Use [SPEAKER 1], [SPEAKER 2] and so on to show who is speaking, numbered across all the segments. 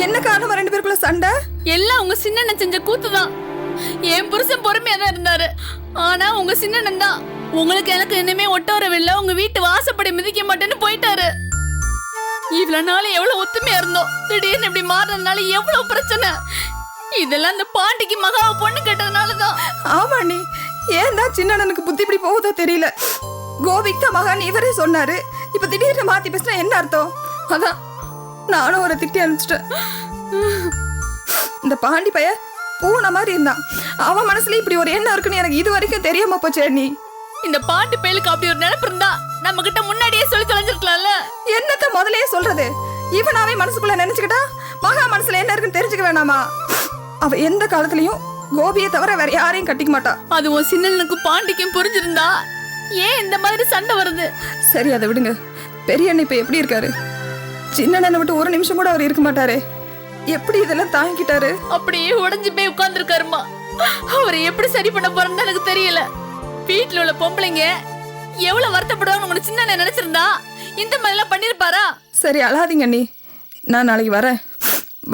[SPEAKER 1] என்ன காரணமா 2 பேருக்குள்ள சண்டை?
[SPEAKER 2] எல்லாம் உங்க சின்னண்ணன் செஞ்ச கூத்துதான். என் புருஷன் பொறுமையா தான் இருந்தாரு. ஆனா உங்க சின்னண்ணன் தான் உங்களுக்கு எனக்கு இனிமே ஒட்டோரவில்லை, உங்க வீட்டு வாசப்படி மிதிக்க மாட்டேன்னு போயிட்டாரு. இவ்வளவு நாள் எவ்வளவு ஒத்துமையா இருந்தோம், திடீர்னு இப்படி மாறினதுனால எவ்வளவு பிரச்சனை. இதெல்லாம் இந்த பாண்டிக்கு மகாவை பொண்ணு கேட்டதுனாலதான்.
[SPEAKER 1] ஆமா நீ ஏன் தான் சின்னண்ணனுக்கு புத்தி இப்படி போகுதோ தெரியல. கோபிக் தான் மகான் இவரே சொன்னாரு. இப்ப திடீர்னு மாத்தி பேசினா என்ன அர்த்தம்? அதான் நானும் ஒரு திட்டி அனுப்பிச்சிட்டேன். இந்த பாண்டி பைய பூனை மாதிரி இருந்தான். அவன் மனசுல இப்படி ஒரு எண்ணம் இருக்குன்னு எனக்கு இது வரைக்கும் தெரியாம போச்சே. நீ
[SPEAKER 2] இந்த பாண்டி பயலுக்கு அப்படி ஒரு நினைப்பு இருந்தா நம்ம கிட்ட முன்னாடியே சொல்லி தொலைஞ்சிருக்கலாம்ல.
[SPEAKER 1] என்னத்த முதல்லயே சொல்றது? இவனாவே மனசுக்குள்ள நினைச்சுக்கிட்டா மகா மனசுல என்ன இருக்குன்னு தெரிஞ்சுக்க வேணாமா? அவ எந்த காலத்துலயும் கோபியை தவிர வேற யாரையும் கட்டிக்க மாட்டா.
[SPEAKER 2] அது உன் சின்னனுக்கும் பாண்டிக்கும் புரிஞ்சிருந்தா ஏன் இந்த மாதிரி சண்டை வருது?
[SPEAKER 1] சரி அதை விடுங்க. பெரிய அண்ணன் இப்ப எப்படி இருக்காரு? சின்ன அண்ணனை விட்டு ஒரு நிமிஷம் கூட அவர் இருக்க மாட்டாரு. எப்படி இதெல்லாம் தாங்கிட்டாரு?
[SPEAKER 2] அப்படியே உடஞ்சு போய் உட்கார்ந்துருக்காருமா. அவரை எப்படி சரி பண்ண போறேன்னு எனக்கு தெரியல. வீட்டுல உள்ள பொம்பளைங்க எவ்வளவு வருத்தப்படுவாங்க உங்களுக்கு சின்ன அண்ணன் நினைச்சிருந்தா இந்த மாதிரி எல்லாம் பண்ணிருப்பாரா?
[SPEAKER 1] சரி அழாதீங்க அண்ணி, நான் நாளைக்கு வரேன்.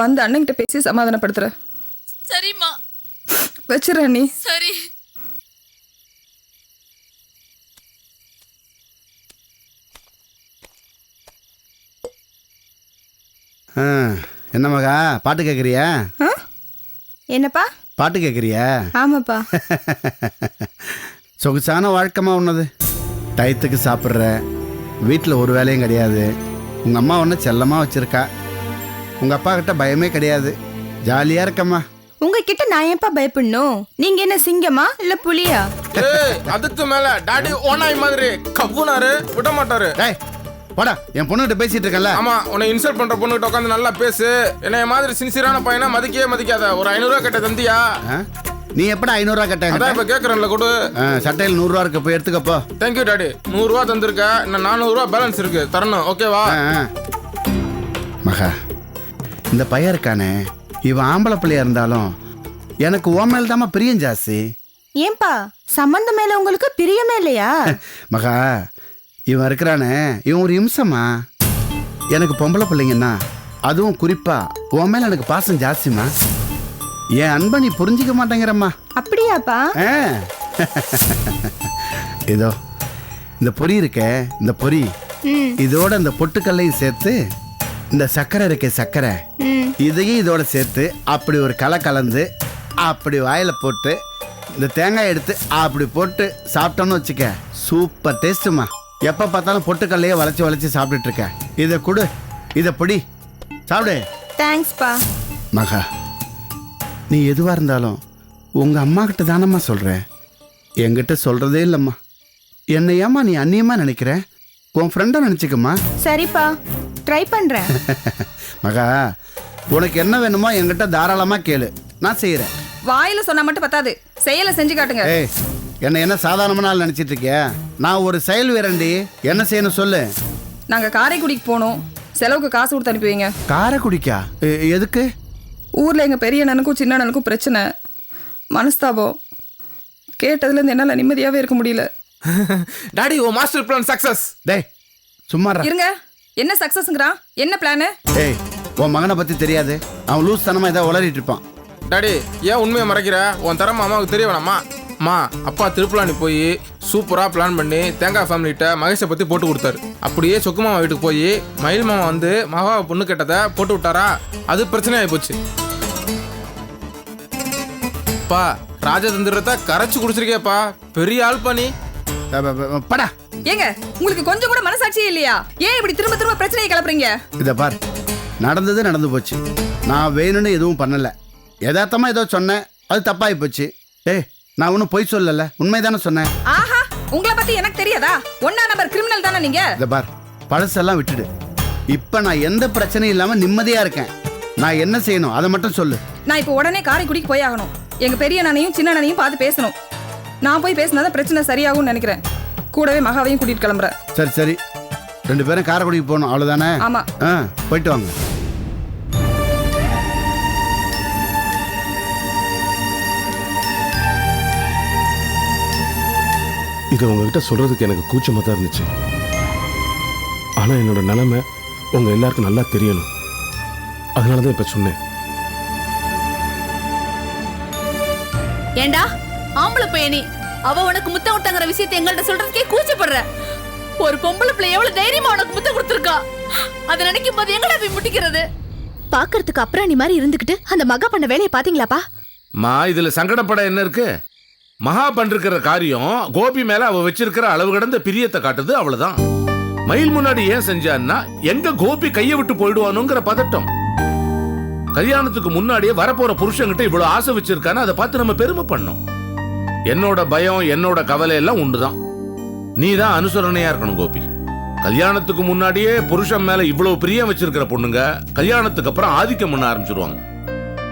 [SPEAKER 1] வந்து அண்ணன்கிட்ட பேசி சமாதானப்படுத்துறேன்.
[SPEAKER 2] சரிம்மா,
[SPEAKER 1] வச்சிடறேன் அண்ணி.
[SPEAKER 2] சரி.
[SPEAKER 3] என்ன மகா பாட்டு கேட்குறியா?
[SPEAKER 1] என்னப்பா
[SPEAKER 3] பாட்டு கேட்குறியா?
[SPEAKER 1] ஆமாப்பா.
[SPEAKER 3] சொகுசான வாழ்க்கமா உன்னது. டயத்துக்கு சாப்பிட்ற, வீட்டில் ஒரு வேலையும் கிடையாது. உங்கள் அம்மா ஒன்று செல்லமாக வச்சுருக்கா. உங்கள் அப்பா கிட்ட பயமே கிடையாது. ஜாலியாக இருக்கம்மா.
[SPEAKER 4] உங்ககிட்ட நான் ஏன்பா பயப்படணும்? நீங்க என்ன சிங்கமா இல்ல புலியா?
[SPEAKER 5] அதுக்கு மேல டாடி ஓனாய் மாதிரி கவ்வுனாரு, விட மாட்டாரு.
[SPEAKER 3] டேய் போடா, என் பொண்ணுகிட்ட பேசிட்டு இருக்கல.
[SPEAKER 5] ஆமா, உன்னை இன்சல்ட் பண்ற பொண்ணுகிட்ட உட்காந்து நல்லா பேசு. என்னைய மாதிரி சின்சியரான பையனை மதிக்கவே மதிக்காத. ஒரு 500 ரூபா கட்ட தந்தியா?
[SPEAKER 3] நீ எப்படா 500 ரூபா கட்ட?
[SPEAKER 5] அதான் இப்ப கேக்குறேன்ல, கொடு.
[SPEAKER 3] சட்டையில் 100 ரூபா இருக்கு, போய் எடுத்துக்கப்போ.
[SPEAKER 5] Thank you daddy. 100 ரூபா தந்திருக்க, இன்னும் 400 ரூபா பேலன்ஸ் இருக்கு, தரணும். ஓகேவா?
[SPEAKER 3] மகா, இந்த பையன் இருக்கானே, இவன் ஆம்பளை பிள்ளையா இருந்தாலும் எனக்கு ஓ மேல தாமா பிரியம் ஜாஸ்தி.
[SPEAKER 4] ஏன்பா சம்பந்தம் மேல உங்களுக்கு பிரியமே இல்லையா?
[SPEAKER 3] மகா, இவன் இருக்கிறானே, இவன் ஒரு இம்சமா. எனக்கு பொம்பளை பிள்ளைங்கன்னா அதுவும் குறிப்பா உன் மேல எனக்கு பாசம் ஜாஸ்திமா. என் அன்பை நீ புரிஞ்சிக்க மாட்டேங்கிறம்மா.
[SPEAKER 4] அப்படியாப்பா?
[SPEAKER 3] இதோ இந்த பொரி இருக்க, இந்த பொரி இதோட இந்த பொட்டுக்கல்லையும் சேர்த்து, இந்த சக்கரை இருக்க சக்கரை இதையும் இதோட சேர்த்து அப்படி ஒரு கலந்து அப்படி வாயில போட்டு இந்த தேங்காய் எடுத்து அப்படி போட்டு சாப்பிட்டோம்னு வச்சுக்க, சூப்பர் டேஸ்ட்டுமா. எப்போ பார்த்தாலும் பொட்டுக்கல்லையே வளைச்சி சாப்பிட்டுட்டு இருக்க. இதை கொடு, இதை பொடி சாப்பிடு.
[SPEAKER 4] தேங்க்ஸ்பா.
[SPEAKER 3] மகா, நீ எதுவாக இருந்தாலும் உங்கள் அம்மா கிட்ட தானம்மா சொல்கிற, என்கிட்ட சொல்கிறதே இல்லைம்மா. என்னை ஏம்மா நீ அந்நியமாக நினைக்கிற? உன் ஃப்ரெண்டாக நினச்சிக்கம்மா.
[SPEAKER 4] சரிப்பா, ட்ரை பண்றேன்.
[SPEAKER 3] மகா, உனக்கு என்ன வேணுமோ என்கிட்ட தாராளமாக கேளு, நான் செய்கிறேன்.
[SPEAKER 1] வாயில சொன்னா மட்டும் பத்தாது, செயலை செஞ்சு காட்டுங்க.
[SPEAKER 3] ஏய், என்ன சாதாரணமான நினச்சிட்டு இருக்கியா? நான் ஒரு செயல் வீரண்டி. என்ன செய்யணும் சொல்லு.
[SPEAKER 1] நாங்க காரைக்குடிக்கு போனோம், செலவுக்கு காசு கொடுத்து அனுப்பி வைங்க.
[SPEAKER 3] காரைக்குடிக்கா? எதுக்கு?
[SPEAKER 1] ஊர்ல எங்க பெரிய அண்ணனுக்கும் சின்ன அண்ணனுக்கும் பிரச்சனை, மனஸ்தாபம். கேட்டதுல இருந்து என்னால நிம்மதியாவே இருக்க முடியல.
[SPEAKER 5] டாடி, உன் மாஸ்டர் பிளான் சக்சஸ்.
[SPEAKER 3] டேய் சும்மா
[SPEAKER 1] இருங்க. என்ன சக்சஸ்ங்கறான்? என்ன பிளான்?
[SPEAKER 3] ஏய், உன் மகனை பற்றி தெரியாது. அவன் லூஸ் தனமாக ஏதாவது உளறிட்டு இருப்பான்.
[SPEAKER 5] டாடி, ஏன் உண்மையை மறைக்கிற? உன் தரமா அம்மாவுக்கு தெரிய வேணாமா? அம்மா, அப்பா திருப்பலானி போய் சூப்பராக பிளான் பண்ணி தேங்காய் ஃபேமிலிகிட்ட மகேஷை பற்றி போட்டு கொடுத்தாரு. அப்படியே சொக்கு மாமா வீட்டுக்கு போய் மயில் மாமா வந்து மகாவை பொண்ணு கேட்டதை போட்டு விட்டாரா? அது பிரச்சனையாகி போச்சு. பா, ராஜதந்திரத்தை கரைச்சி குடிச்சிருக்கேப்பா. பெரிய ஆள் பண்ணி
[SPEAKER 3] படா.
[SPEAKER 1] ஏங்க, உங்களுக்கு கொஞ்சம் கூட மனசாட்சியே இல்லையா? ஏன் இப்படி திரும்ப திரும்ப பிரச்சனையை கிளப்புறீங்க?
[SPEAKER 3] இதை பார், நடந்தது நடந்து போச்சு. நான் வேணும்னு எதுவும் பண்ணலை. யதார்த்தமாக ஏதோ சொன்னேன், அது தப்பாகி போச்சு. ஏய், நான் ஒன்றும் பொய் சொல்லலை, உண்மைதானே சொன்னேன்.
[SPEAKER 1] ஆஹா, உங்களை பத்தி எனக்கு தெரியாதா? 1ஆம் நம்பர் கிரிமினல் தானே நீங்க?
[SPEAKER 3] இதை பார், பழசெல்லாம் விட்டுடு. இப்போ நான் எந்த பிரச்சனையும் இல்லாமல் நிம்மதியாக இருக்கேன். நான் என்ன செய்யணும் அதை மட்டும் சொல்லு.
[SPEAKER 1] நான் இப்போ உடனே காரைக்குடிக்கு போய் ஆகணும். எங்க பெரிய அண்ணனையும் சின்ன அண்ணனையும் பார்த்து பேசணும். நான் போய் பேசினாதான் பிரச்சனை சரியாகும்னு நினைக்கிறேன். கூடவே மகாவையும் கூட்டிட்டு கிளம்புறேன்.
[SPEAKER 3] சரி, 2 பேரும் காரைக்குடிக்கு போகணும், அவ்வளோதானே?
[SPEAKER 1] ஆமா.
[SPEAKER 3] போயிட்டு வாங்க.
[SPEAKER 6] இது உங்ககிட்ட சொல்றதுக்கு எனக்கு கூச்சமாக தான் இருந்துச்சு. ஆனால் என்னோட நிலைமை உங்க எல்லாருக்கும் நல்லா தெரியணும். அதனாலதான் இப்ப சொன்னேன்.
[SPEAKER 2] ஏண்டா ஆம்பளை பையனி அவ உனக்கு முத்தம் விட்டாங்கிற விஷயத்தை எங்கள்கிட்ட சொல்றதுக்கே கூச்சப்படுற. ஒரு பொம்பளை பிள்ளை எவ்வளவு தைரியமா உனக்கு முத்தம் கொடுத்துருக்கா. அதை நினைக்கும் போது எங்கடா போய் முட்டிக்கிறது?
[SPEAKER 7] பாக்குறதுக்கு அப்புறம் நீ மாதிரி இருந்துகிட்டு அந்த மகா பண்ண வேலையை பாத்தீங்களாப்பா?
[SPEAKER 8] இதுல சங்கடப்பட என்ன இருக்கு? மகா பண்ற காரியம் கோபி மேல அவ வச்சிருக்கிற அளவு கடந்த பிரியத்தை காட்டுது, அவ்வளவுதான். மயில் முன்னாடி ஏன் செஞ்சான்னா எங்க கோபி கையை விட்டு போயிடுவானுங்கிற பதட்டம். கல்யாணத்துக்கு முன்னாடியே வரப்போற புருஷன்கிட்ட இவ்வளவு ஆசை வச்சிருக்கான்னு அதை பார்த்து நம்ம பெருமை பண்ணோம். என்னோட பயம் என்னோட கவலை எல்லாம் உண்டுதான். நீ தான் அனுசரணையா இருக்கணும் கோபி. கல்யாணத்துக்கு முன்னாடியே புருஷன் மேல இவ்வளவு பிரியம் வச்சிருக்கிற பொண்ணுங்க கல்யாணத்துக்கு அப்புறம் ஆதிக்கம் பண்ண ஆரம்பிச்சிருவாங்க.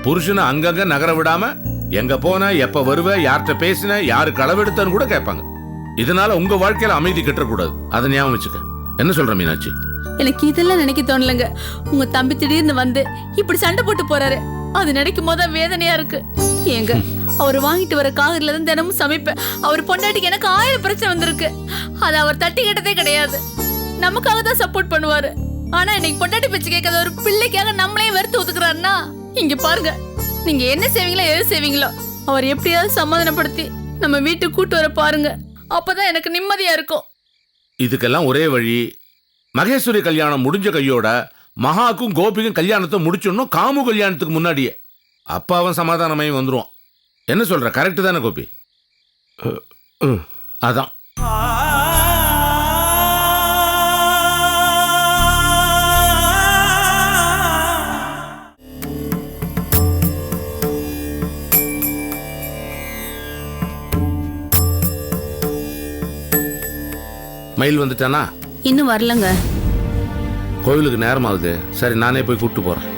[SPEAKER 8] புருஷனை அங்கங்க நகர விடாம எங்க போன, எப்ப வருவ, யார்கிட்ட பேசின, யாருக்கு அளவெடுத்தன்னு கூட கேட்பாங்க. இதனால உங்க வாழ்க்கையில அமைதி கட்டக்கூடாது. அதை ஞாபகம் வச்சுக்க. என்ன சொல்ற மீனாட்சி?
[SPEAKER 2] எனக்கு இதெல்லாம் நினைக்க தோணலங்க. உங்க தம்பி திடீர்னு வந்து இப்படி சண்டை போட்டு போறாரு. அது நினைக்கும் போது வேதனையா இருக்கு. ஏங்க அவர் வாங்கிட்டு வர காகரில இருந்து தினமும் சமைப்பேன். அவர் பொண்டாட்டிக்கு எனக்கு 1000 பிரச்சனை வந்திருக்கு. அது அவர் தட்டி கேட்டதே கிடையாது. நமக்காக தான் சப்போர்ட் பண்ணுவாரு. ஆனா இன்னைக்கு பொண்டாட்டி பேச்சு கேட்காத ஒரு பிள்ளைக்காக நம்மளே வெறுத்து ஒதுக்குறாருன்னா இங்க பாருங்க, நீங்க என்ன செய்வீங்களோ எது செய்வீங்களோ அவர் எப்படியாவது சமாதானப்படுத்தி நம்ம வீட்டுக்கு கூட்டு வர பாருங்க. அப்பதான் எனக்கு நிம்மதியா இருக்கும்.
[SPEAKER 8] இதுக்கெல்லாம் ஒரே வழி, மகேஸ்வரி கல்யாணம் முடிஞ்ச கையோட மகாக்கும் கோபிக்கும் கல்யாணத்தை முடிச்சிடணும். காமு கல்யாணத்துக்கு முன்னாடியே அப்பாவும் சமாதானமாயி வந்துருவான். என்ன சொல்ற? கரெக்ட் தானே கோபி? அதான். மயில் வந்துட்டானா?
[SPEAKER 2] இன்னும் வரலங்க.
[SPEAKER 8] கோவிலுக்கு நேரம் ஆகுது. சரி, நானே போய் கூப்பிட்டு போறேன்.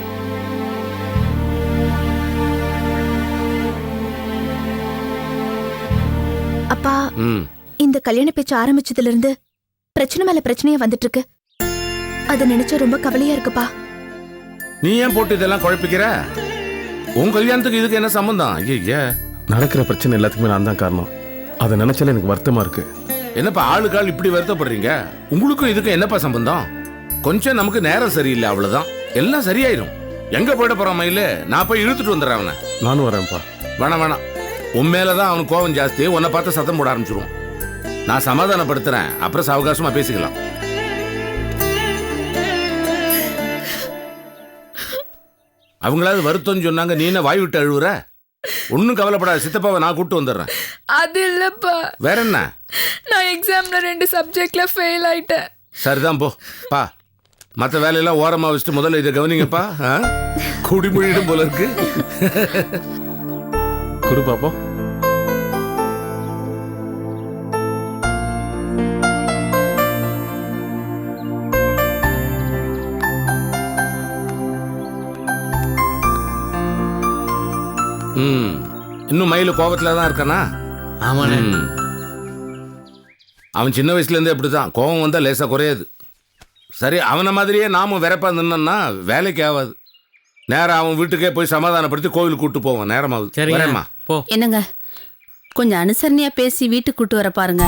[SPEAKER 7] அப்பா, இந்த கல்யாண பேச்சு ஆரம்பிச்சதுல இருந்து பிரச்சனை மேல பிரச்சனையா வந்துட்டு இருக்கு. அத நினைச்சா ரொம்ப கவலையா இருக்குப்பா.
[SPEAKER 8] நீ ஏன் போட்டு இதெல்லாம் குழப்பிக்கிற? உன் கல்யாணத்துக்கு இதுக்கு என்ன சம்பந்தம்? ஐயா,
[SPEAKER 6] நடக்கிற பிரச்சனை எல்லாத்துக்குமே நான் தான் காரணம். அதை நினைச்சாலே எனக்கு வருத்தமா இருக்கு.
[SPEAKER 8] என்னப்பா ஆளுக்காள் இப்படி வருத்தப்படுறீங்க? உங்களுக்கும் இதுக்கும் என்னப்பா சம்பந்தம்? கொஞ்சம் நமக்கு நேரம் சரியில்லை, அவ்வளவுதான். எல்லாம் சரியாயிரும். எங்க போயிட போறான் மயிலு? நான் போய் இழுத்துட்டு வந்துடுறேன் அவனை.
[SPEAKER 6] நானும் வரேன்ப்பா.
[SPEAKER 8] வேணாம், உன் மேலதான் அவனுக்கு கோவம் ஜாஸ்தி. உன்னை பார்த்து சத்தம் போட ஆரம்பிச்சிருவான். நான் சமாதானப்படுத்துறேன், அப்புறம் சாவகாசமா பேசிக்கலாம். அவங்களாவது வருத்தம் சொன்னாங்க, நீ என்ன வாய் விட்டு அழுவுற? ஒன்னும் கவலைப்படாத, சித்தப்பாவை நான் கூப்பிட்டு வந்துடுறேன்.
[SPEAKER 1] அது இல்லப்பா,
[SPEAKER 8] வேற என்ன?
[SPEAKER 1] நான் எக்ஸாம்ல 2 சப்ஜெக்ட்ல ஃபெயில் ஆயிட்டேன்.
[SPEAKER 8] சரிதான் பா. மற்ற வேலையெல்லாம் ஓரமா வச்சுட்டு முதல்ல இதை கவனிங்கப்பா. குடிமொழிடும் போல இருக்கு.
[SPEAKER 6] குடு பாப்போம்.
[SPEAKER 8] இன்னும் மயிலு கோபத்துல தான் இருக்கானா?
[SPEAKER 9] ஆமாண்ணே.
[SPEAKER 8] அவன் சின்ன வயசுல இருந்தே அப்படிதான். கோபம் வந்தா லேசா குறையாது. சரி, அவனை மாதிரியே நாமும் வெறப்பா நின்னா வேலைக்கு ஆகாது. நேரம் அவன் வீட்டுக்கே போய் சமாதானப்படுத்தி கோவிலுக்கு கூட்டு போவான். நேரமாகுது. வரேம்மா.
[SPEAKER 9] போ.
[SPEAKER 2] என்னங்க, கொஞ்சம் அனுசரணையா பேசி வீட்டுக்கு கூட்டு வர பாருங்க.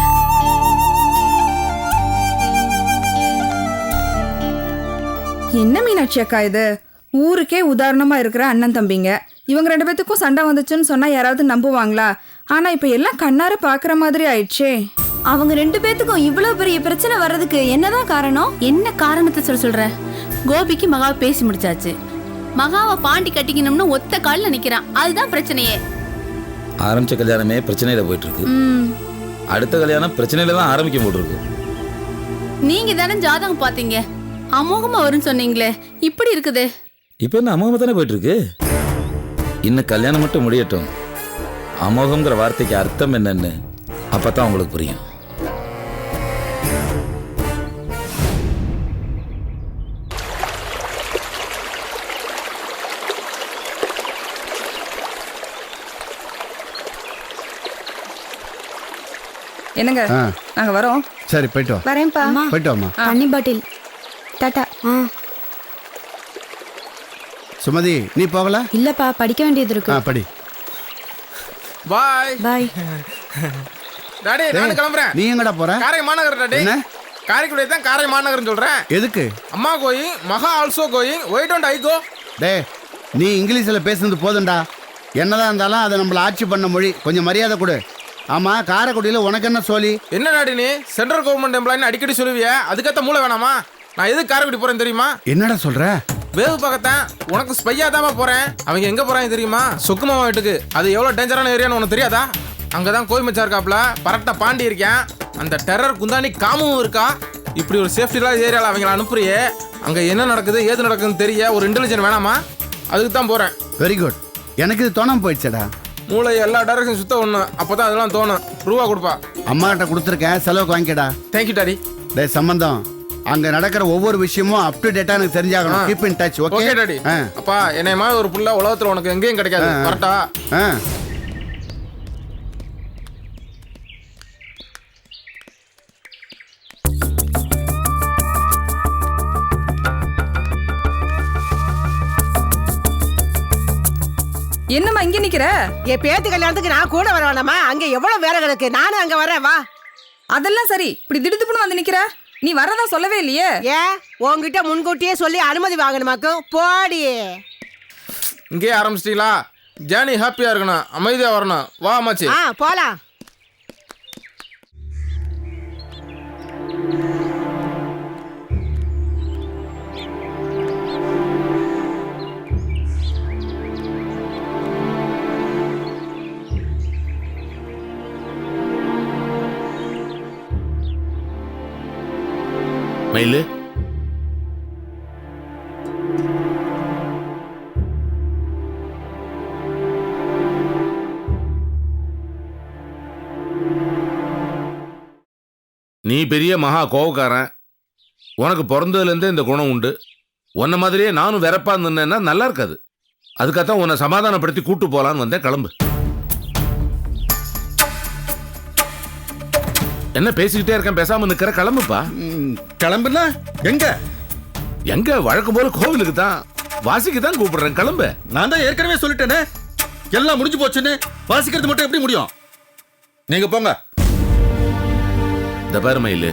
[SPEAKER 1] என்ன மீனாட்சி அக்கா இது? ஊருக்கே உதாரணமா இருக்கிற அண்ணன் தம்பிங்க. இவங்க 2 பேத்துக்கும் சண்டை வந்துச்சுன்னு சொன்னா யாராவது நம்புவாங்களா? ஆனா இப்ப எல்லாம் கண்ணார பாக்குற மாதிரி ஆயிடுச்சே.
[SPEAKER 7] அவங்க 2 பேத்துக்கும் இவ்வளவு பெரிய பிரச்சனை வர்றதுக்கு என்னதான் காரணம்?
[SPEAKER 2] என்ன காரணத்தை சொல்ற? கோபிக்கு மகாவை பேசி முடிச்சாச்சு. மகாவை பாண்டி கட்டிக்கணும்னு ஒத்த காலில் நிக்கிறான். அதுதான் பிரச்சனையே.
[SPEAKER 9] ஆரம்பிச்ச கல்யாணமே பிரச்சனையில போயிட்டு இருக்கு. அடுத்த கல்யாணம் பிரச்சனையில தான் ஆரம்பிக்க போட்டுருக்கு.
[SPEAKER 2] நீங்க தானே ஜாதகம் பாத்தீங்க, அமோகமா வரும்னு சொன்னீங்களே, இப்படி இருக்குது.
[SPEAKER 9] இப்ப என்ன அமோகமா தானே போயிட்டு இருக்கு? இன்னும் கல்யாணம் மட்டும் முடியட்டும். அமோகம்ங்கிற வார்த்தைக்கு அர்த்தம் என்னன்னு அப்பதான் உங்களுக்கு புரியும்.
[SPEAKER 1] என்னங்க, நாங்க வரோம்.
[SPEAKER 3] சரி, போயிட்டு வா.
[SPEAKER 7] வரேன்ப்பா.
[SPEAKER 3] போயிட்டு வாமா.
[SPEAKER 7] தண்ணி பாட்டில். டாடா.
[SPEAKER 3] சுமதி, நீ போகல?
[SPEAKER 7] இல்லப்பா, படிக்க வேண்டியது இருக்கு.
[SPEAKER 3] படி.
[SPEAKER 5] பாய்
[SPEAKER 7] பாய்.
[SPEAKER 5] டாடி, நான் கிளம்புறேன்.
[SPEAKER 3] நீ எங்கடா போற?
[SPEAKER 5] காரை மாநகர் டாடி.
[SPEAKER 3] என்ன?
[SPEAKER 5] காரைக்குடி தான் காரை மாநகர்னு சொல்றேன்.
[SPEAKER 3] எதுக்கு?
[SPEAKER 5] அம்மா going, Maha also going. Why don't I go?
[SPEAKER 3] டே நீ இங்கிலீஷில் பேசுனது போதும்டா. என்னதான் இருந்தாலும் அதை நம்மள ஆட்சி பண்ண மொழி. கொஞ்சம் மரியாதை கொடு. ஆமாம், காரைக்குடியில் உனக்கு என்ன சோலி?
[SPEAKER 5] என்ன டாடி நீ சென்ட்ரல் கவர்மெண்ட் எம்ப்ளாயின்னு அடிக்கடி சொல்லுவிய, அதுக்கேற்ற மூளை வேணாமா? நான் எதுக்கு காரைக்குடி போறேன்னு தெரியுமா?
[SPEAKER 3] என்னடா சொல்ற?
[SPEAKER 5] வேவு பார்க்கத்தான். உனக்கு ஸ்பையா தாமா போறேன். அவங்க எங்க போறாங்க தெரியுமா? சொக்குமாமா வீட்டுக்கு. அது எவ்வளவு டேஞ்சரான ஏரியான்னு உனக்கு தெரியாதா? அங்கதான் கோயம்பச்சா இருக்காப்ல, பரட்ட பாண்டி இருக்கேன், அந்த டெரர் குந்தாணி காமும் இருக்கா. இப்படி ஒரு சேஃப்டி இல்லாத ஏரியாவில் அவங்கள அனுப்புறியே, அங்க என்ன நடக்குது ஏது நடக்குதுன்னு தெரிய ஒரு இன்டெலிஜென்ட் வேணாமா? அதுக்கு தான் போறேன்.
[SPEAKER 3] Very good. எனக்கு இது தோணாம போயிடுச்சடா.
[SPEAKER 5] மூளை எல்லா டைரக்ஷன் சுத்த ஒண்ணு, அப்பதான் அதெல்லாம் தோணும். ரூபா கொடுப்பா.
[SPEAKER 3] அம்மா கிட்ட கொடுத்துருக்கேன், செலவுக்கு வாங்கிக்கடா.
[SPEAKER 5] Thank you daddy.
[SPEAKER 3] டே சம்பந்தம், அங்க நடக்கிற ஒவ்வொரு விஷயமும் அப் டு டேட்டா எனக்கு தெரிஞ்சாகணும். Keep in touch.
[SPEAKER 5] Okay daddy. அப்பா என்னை மாதிரி ஒரு புள்ள உலகத்துல உனக்கு எங்கேயும் கிடைக்காது. கரெக்டா?
[SPEAKER 1] என்னம்மா இங்க நிக்கிற?
[SPEAKER 10] என் பேத்தி கல்யாணத்துக்கு நான் கூட வர வேணாமா? அங்க எவ்வளவு வேலை கிடக்கு, நானும் அங்க வரேன் வா.
[SPEAKER 1] அதெல்லாம் சரி, இப்படி திடுத்துப்புன்னு வந்து நிக்கிற. நீ வரதா சொல்லவே இல்லையே.
[SPEAKER 10] ஏன் உன்கிட்ட முன்கூட்டியே சொல்லி அனுமதி வாங்கணுமாக்கும்? போடி.
[SPEAKER 5] இங்கே ஆரம்பிச்சிட்டீங்களா? ஜேர்னி ஹாப்பியா இருக்கணும், அமைதியா வரணும். வா அம்மாச்சி.
[SPEAKER 10] போலாம்.
[SPEAKER 8] மயிலு, நீ பெரிய மகா கோவக்காரன். உனக்கு பிறந்ததுலேருந்தே இந்த குணம் உண்டு. உன்ன மாதிரியே நானும் வெறப்பா இருந்தேன்னா நல்லா இருக்காது. அதுக்காகத்தான் உன்னை சமாதானப்படுத்தி கூட்டு போலான்னு வந்தேன். கிளம்பு. என்ன பேசிக்கிட்டே இருக்கேன், பேசாம நிக்கிற? கிளம்புப்பா.
[SPEAKER 3] கிளம்புனா எங்க?
[SPEAKER 8] எங்க? வழக்கம் போல கோவிலுக்கு தான், வாசிக்கு தான் கூப்பிடுறேன். கிளம்பு.
[SPEAKER 11] நான் தான் ஏற்கனவே சொல்லிட்டேனே, எல்லாம் முடிஞ்சு போச்சுன்னு. வாசிக்கிறது மட்டும் எப்படி முடியும்? நீங்க போங்க.
[SPEAKER 8] இந்த பாரு மயிலு,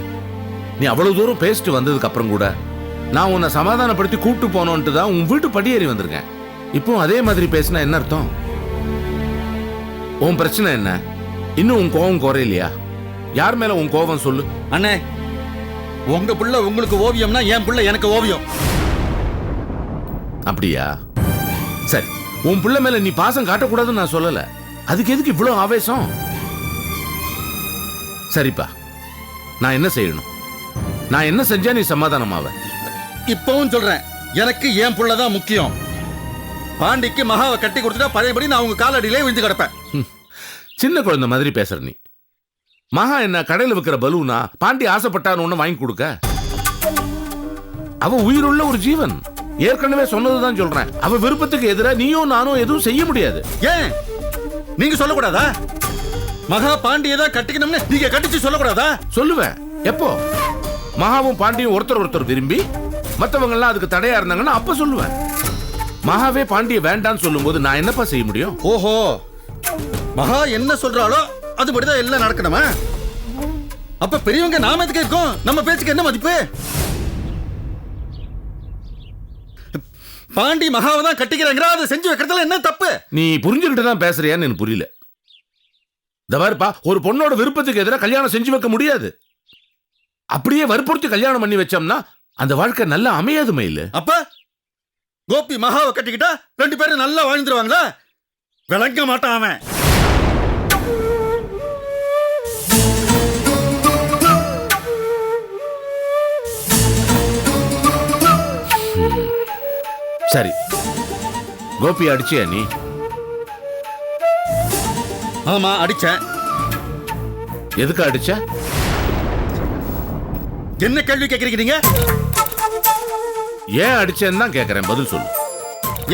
[SPEAKER 8] நீ அவ்வளவு தூரம் பேசிட்டு வந்ததுக்கு அப்புறம் கூட நான் உன்னை சமாதானப்படுத்தி கூட்டு போனோன்ட்டு தான் உன் வீட்டு படியேறி வந்திருக்கேன். இப்போ அதே மாதிரி பேசினா என்ன அர்த்தம்? உன் பிரச்சனை என்ன? இன்னும் உன் கோபம் குறையிலையா? யார் மேல உன் கோபம் சொல்லு.
[SPEAKER 11] அண்ணே, உங்க புள்ள உங்களுக்கு ஓவியம்னா என் புள்ள எனக்கு ஓவியம்.
[SPEAKER 8] அப்படியா? சரி, உன் புள்ள மேல நீ பாசம் காட்டக்கூடாதுன்னு நான் சொல்லல. அதுக்கு எதுக்கு இவ்வளவு ஆவேசம்? சரிப்பா, நான் என்ன செய்யணும்? நான் என்ன செஞ்சா நீ சமாதானமாவ?
[SPEAKER 11] இப்பவும் சொல்றேன், எனக்கு என் புள்ள தான் முக்கியம். பாண்டிக்கு மகாவை கட்டி கொடுத்துட்டா பழையபடி நான் உங்க காலடியிலே விழுந்து கிடப்பேன்.
[SPEAKER 8] சின்ன குழந்தை மாதிரி பேசுற நீ. மகா என்ன கடையில் விற்கிற பலூனா பாண்டி ஆசைப்பட்டான்னு ஒண்ணு வாங்கி கொடுக்க? அவ உயிருள்ள ஒரு ஜீவன். ஏற்கனவே சொன்னதுதான் சொல்றேன். அவ விருப்பத்துக்கு எதிராக நீயும் நானும் எதுவும் செய்ய முடியாது.
[SPEAKER 11] ஏன் நீங்க சொல்லக்கூடாதா? மகா பாண்டியை தான் கட்டிக்கணும்னு நீங்க கட்டிச்சு சொல்லக்கூடாதா?
[SPEAKER 8] சொல்லுவேன். எப்போ? மகாவும் பாண்டியும் ஒருத்தர் ஒருத்தர் விரும்பி மற்றவங்க எல்லாம் அதுக்கு தடையா இருந்தாங்கன்னா அப்ப சொல்லுவேன். மகாவே பாண்டிய வேண்டான்னு சொல்லும் போது நான் என்னப்பா செய்ய முடியும்?
[SPEAKER 11] ஓஹோ, மகா என்ன சொல்றாளோ அதுபடிதான் எல்லாம் நடக்கணுமா? அப்ப பெரியவங்க நாம எதுக்கு இருக்கோம்? நம்ம பேச்சுக்கு என்ன மதிப்பு? பாண்டி மகாவை தான் கட்டிக்கிறாங்க, அதை செஞ்சு வைக்கிறதுல என்ன தப்பு?
[SPEAKER 8] நீ புரிஞ்சுக்கிட்டு தான் பேசுறியான்னு எனக்கு புரியல. இந்த பாருப்பா, ஒரு பொண்ணோட விருப்பத்துக்கு எதிராக கல்யாணம் செஞ்சு வைக்க முடியாது. அப்படியே வற்புறுத்தி கல்யாணம் பண்ணி வச்சோம்னா அந்த வாழ்க்கை நல்லா அமையாது மயிலு.
[SPEAKER 11] அப்ப கோபி மகாவை கட்டிக்கிட்டா ரெண்டு பேரும் நல்லா வாழ்ந்துருவாங்களா? விளங்க மாட்டான் அவன்.
[SPEAKER 8] சரி, கோபி அடிச்சியா நீ?
[SPEAKER 11] ஆமா, அடிச்சேன்.
[SPEAKER 8] எதுக்கு அடிச்ச?
[SPEAKER 11] என்ன கேள்வி கேட்கறீங்க நீங்க?
[SPEAKER 8] ஏன் அடிச்சேன்னு தான் கேட்கறேன், பதில் சொல்லு.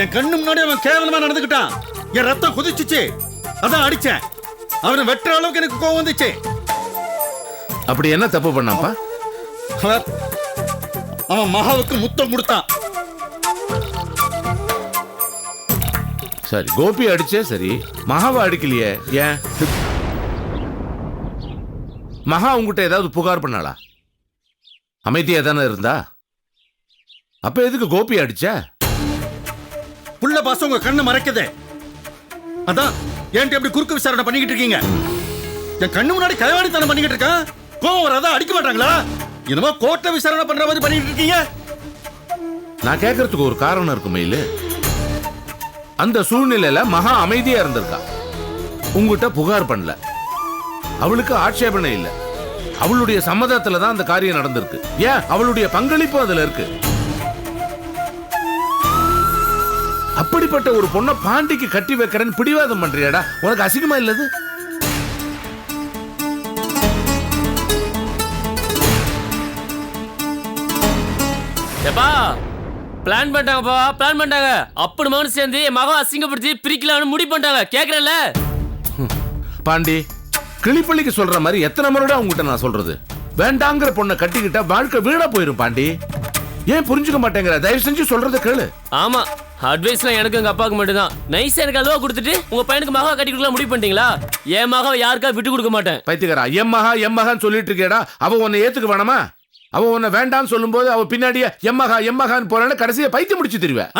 [SPEAKER 11] என் கண்ணு முன்னாடி அவன் கேவலமா நடந்துக்கிட்டான். என் ரத்தம் குதிச்சுச்சு, அதான் அடிச்சேன். அவனை வெட்டுற அளவுக்கு எனக்கு கோவம் வந்துச்சு.
[SPEAKER 8] அப்படி என்ன தப்பு பண்ணாப்பா?
[SPEAKER 11] அவன் மகாவுக்கு முத்தம் கொடுத்தான்.
[SPEAKER 8] சரி, கோபி அடிச்சே சரி, மகாவை அடிக்கலையே, ஏன்? மகா உங்ககிட்ட ஏதாவது புகார் பண்ணாளா? அமைதியா தானே இருந்தா? அப்ப எதுக்கு கோபி அடிச்ச?
[SPEAKER 11] புள்ள பாசம் உங்க கண்ணு மறைக்குது. அதான் ஏன்ட்டு எப்படி குறுக்கு விசாரணை பண்ணிக்கிட்டு இருக்கீங்க? என் கண்ணு முன்னாடி கைவாடித்தனம் பண்ணிக்கிட்டு இருக்கேன். கோவம் வராதா? அடிக்க மாட்டாங்களா? என்னமோ கோர்ட்டை விசாரணை பண்ற மாதிரி பண்ணிக்கிட்டு இருக்கீங்க.
[SPEAKER 8] நான் கேட்கறதுக்கு ஒரு காரணம் இருக்கு மயிலு. அந்த சூழ்நிலையில மகா அமைதியா இருந்திருக்கா. உங்ககிட்ட புகார் பண்ணல. அவளுக்கு ஆட்சேபனை இல்லை. அவளுடைய சம்மதத்துல தான் அந்த காரியம் நடந்திருக்கு. ஏன் அவளுடைய பங்களிப்பு அதுல இருக்கு. அப்படிப்பட்ட ஒரு பொண்ணை பாண்டிக்கு கட்டி வைக்கிறேன்னு பிடிவாதம் பண்றியாடா? உனக்கு அசிங்கமா இல்லது?
[SPEAKER 12] ஏப்பா பிளான் பண்ணிட்டாங்கப்பா, பிளான் பண்ணிட்டாங்க. அப்படி மகன் சேர்ந்து என் மகன் அசிங்கப்படுத்தி பிரிக்கலாம்னு முடிவு பண்ணிட்டாங்க. கேட்கறேன்ல
[SPEAKER 8] பாண்டி, கிளிப்பள்ளிக்கு சொல்ற மாதிரி எத்தனை முறைடா உங்ககிட்ட நான் சொல்றது? வேண்டாங்கிற பொண்ணை கட்டிக்கிட்டா வாழ்க்கை வீணா போயிரும் பாண்டி. ஏன் புரிஞ்சுக்க மாட்டேங்கிற? தயவு செஞ்சு சொல்றத கேளு.
[SPEAKER 12] ஆமா, அட்வைஸ்லாம் எனக்கு எங்க அப்பாவுக்கு மட்டும்தான். நைஸா எனக்கு அல்வா கொடுத்துட்டு உங்க பையனுக்கு மகா கட்டி கொடுக்கலாம் முடிவு பண்ணிட்டீங்களா? என் மகா யாருக்கா விட்டு கொடுக்க மாட்டேன்.
[SPEAKER 8] பைத்தியக்காரா, எம்மகான்னு சொல்லிட்டு இருக்கேடா. அவ உன்னை ஏத்துக்க வேணாமா? அவ உன்னை வேண்டான்னு சொல்லும் போது அவ பின்னாடியே எம்மகான்னு போறான்னு கடைசியா பைத்தியம் முடிச்சு தெரிவேன்.